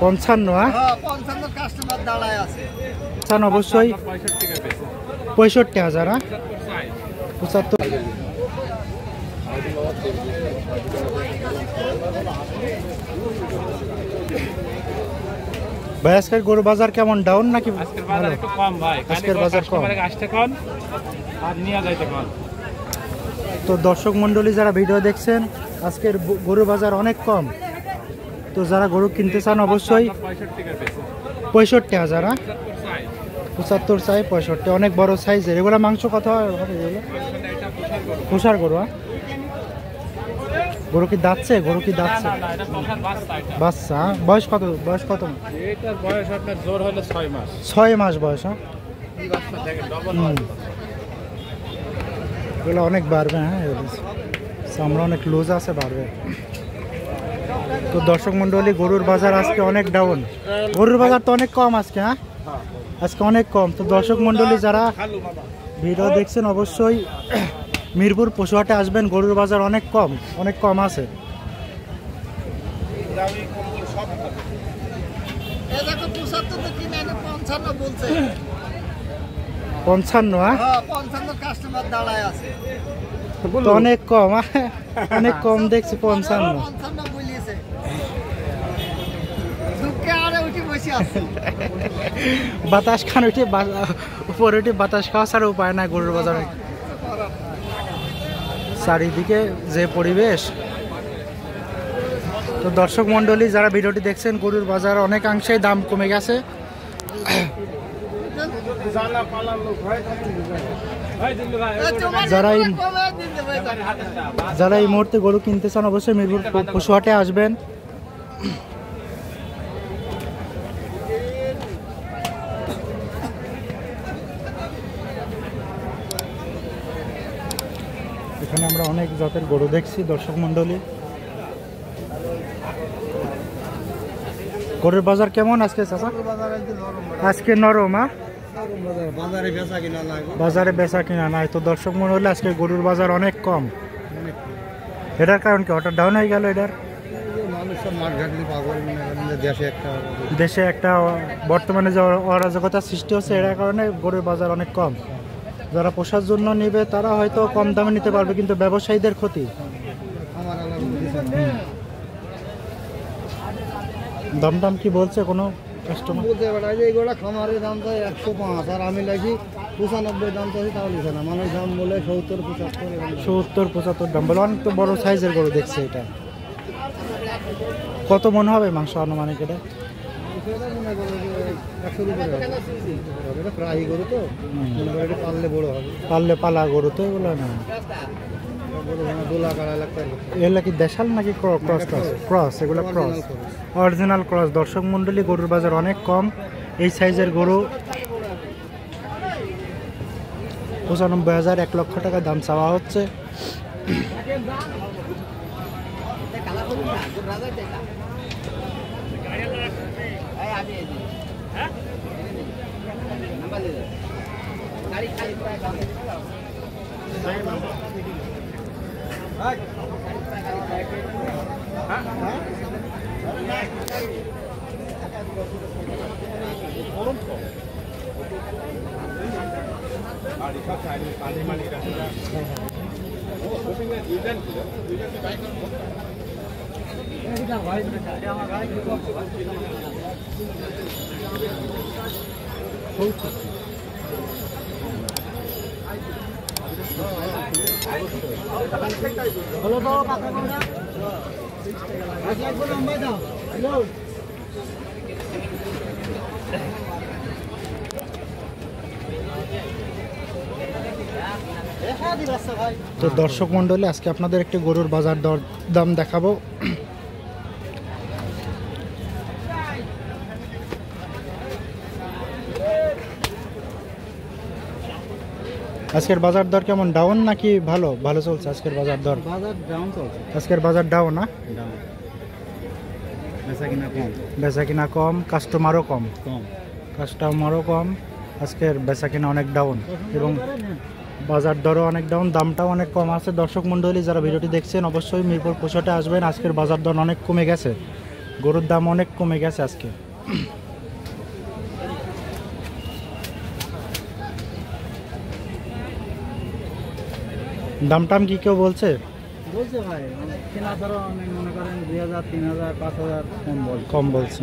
55 হ্যাঁ 55 কাস্টমার দাঁড়ায় আছে। অবশ্যই 65,000 হ্যাঁ 75। ভাই আজকের গরু বাজার কেমন, ডাউন নাকি? আজকের বাজার একটু কম ভাই, আজকের বাজার কম, আসতে কম আর নিয়ে যাইতে কম। তো দর্শক মন্ডলী যারা ভিডিও দেখছেন, আজকের গরু বাজার অনেক কম। তো যারা গরু কিনতে চান অবশ্যই 65,000 হ্যাঁ 75 চাই 65, অনেক বড় সাইজের। এগুলো মাংস কত হবে? পুষার গরু হ্যাঁ? গরু কি দাঁতছে? গরু কি দাঁতছে? বাচ্চা হ্যাঁ? বয়স কত? বয়স কত? এটার বয়স আপনার জোর হলো 6 মাস। 6 মাস বয়স হ্যাঁ? এগুলো অনেক বাড়বে হ্যাঁ, চামড়া অনেক লুজ আছে, বাড়বে। তো দর্শক মন্ডলী গরুর বাজার আজকে অনেক ডাউন, গরুর বাজার তো অনেক কম আজকে হ্যাঁ, আজকে অনেক কম। তো দর্শক মন্ডলী যারা ভিডিও দেখছেন অবশ্যই মিরপুর পশুহাটে আসবেন, গরুর বাজার অনেক কম, অনেক কম আছে। এই দেখো 75 তো কিনে এনে 55 বলছে। 55 হ্যাঁ 55 কাস্টমার দাঁড়ায় আছে। তো অনেক কম, অনেক কম দেখছি 55 বলিয়েছে। দুঃখে আরে উঠে বসে আছে। বাতাস খান উঠে উপরে উঠে বাতাস খাওয়া ছাড়া উপায় নাই গরুর বাজারে। চারিদিকে যে পরিবেশ। তো দর্শক মন্ডলী যারা ভিডিওটি দেখছেন, গরুর বাজার অনেকাংশেই দাম কমে গেছে। যারা এই মুহূর্তে গরু কিনতে চান অবশ্যই মিরপুর পশুহাটে আসবেন। এখানে আমরা অনেক জাতের গরু দেখছি দর্শক মন্ডলী। গরুর বাজার কেমন আজকে চাচা? আজকে নরম হ্যাঁ, বাজারে বেচা কিনা নাই। তো দর্শক মন্ডলী আজকে গরুর বাজার অনেক কম। এটার কারণ কি হঠাৎ ডাউন হয়ে গেল? এটার দেশে একটা বর্তমানে যে অরাজকতার সৃষ্টি হচ্ছে, এটার কারণে গরুর বাজার অনেক কম। যারা পোষার জন্য নেবে তারা হয়তো কম দামে নিতে পারবে, কিন্তু ব্যবসায়ীদের ক্ষতি। দাম কি বলছে কোনো কাস্টমার? বলতে পারে যে এগুলো খামারের দাম তো 105, আর আমি লাগি 95 দাম চাই, তাও দিচ্ছে না। মানুষ দাম বলে 70-75 দাম বলে। অনেক তো বড় সাইজের গরু দেখছে। এটা কত মনে হবে মাংস আনুমানিক? এটা প্রায় গরু তো পারলে বড় হবে, পারলে পালা গরু তো এগুলো না। এগুলা কি দেশাল নাকি ক্রস? ক্রস, এগুলো ক্রস, অরিজিনাল ক্রস। দর্শক মন্ডলী গরুর বাজার অনেক কম। এই সাইজের গরু 95,000 1 লক্ষ টাকা দাম চাওয়া হচ্ছে। তো দর্শক মন্ডলী আজকে আপনাদের একটি গরুর বাজার দাম দেখাবো। আজকের বাজার দর কেমন, ডাউন নাকি ভালো? ভালো চলছে আজকের বাজার দর? বাজার ডাউন চলছে। আজকের বাজার ডাউন না? ডাউন, বেচা কিনা কম। বেচা কিনা কম, কাস্টমারও কম। কাস্টমারও কম। আজকের বেচা কিনা অনেক ডাউন এবং বাজার দরও অনেক ডাউন, দামটাও অনেক কম আছে। দর্শক মন্ডলী যারা ভিডিওটি দেখছেন অবশ্যই মিরপুর পশুহাটে আসবেন। আজকের বাজার দর অনেক কমে গেছে। গরুর দাম অনেক কমে গেছে আজকে। দাম টাম কি কেউ বলছে? বলছে ভাই কেনা ধরো আমি মনে করেন 2000 3000 5000 কম বলছে।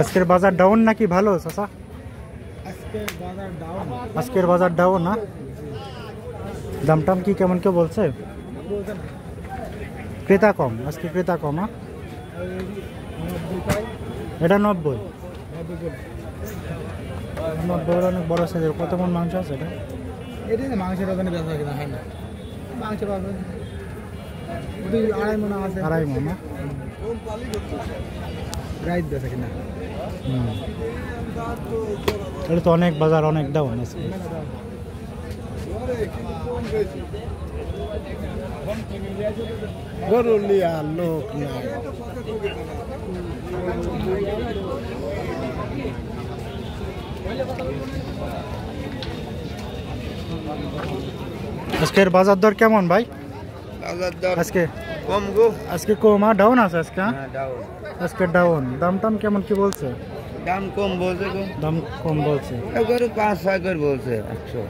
আজকের বাজার ডাউন নাকি ভালো চাচা? আজকের বাজার ডাউন না? দাম টাম কি কেমন কেউ বলছে? ক্রেতা কম আজকে, ক্রেতা কম। এটা 90 অনেক বড় সাইজের। কত মন মাংস আছে এটা? এটা মাংসের ওখানে বেচা কিনা হয় না, মাংস পাবেন 2-2.5 মণ আছে। 2.5 মণ না? রাইত বেচা কিনা। এটা তো অনেক বাজার অনেক ডাউন আছে। গরু লিয়া লোক নাই। আজকের বাজার দর কেমন ভাই? আজকে কম গো, আজকে কম ডাউন আছে আজকে। ডাউন আজকে ডাউন। দাম টাম কেমন কি বলছে? দাম কম বলছে গো, দাম কম বলছে। গরু 5-6 করে বলছে 100,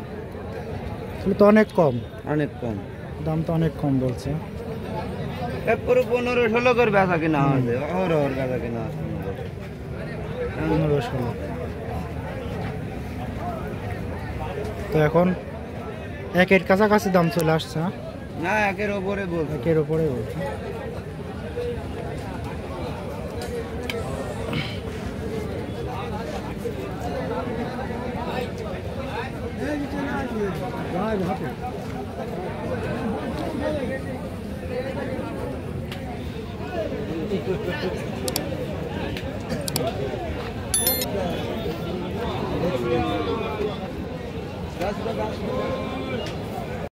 তাহলে তো অনেক কম। অনেক কম দাম তো অনেক কম বলছে। পুরো 15-16 করে বেচা কিনা হয়েছে, ওর বেচা কিনা 15-16। তো এখন একের কাছাকাছি দাম চলে আসছে। না, একের ওপরে বলছে। একের উপরে বলছে।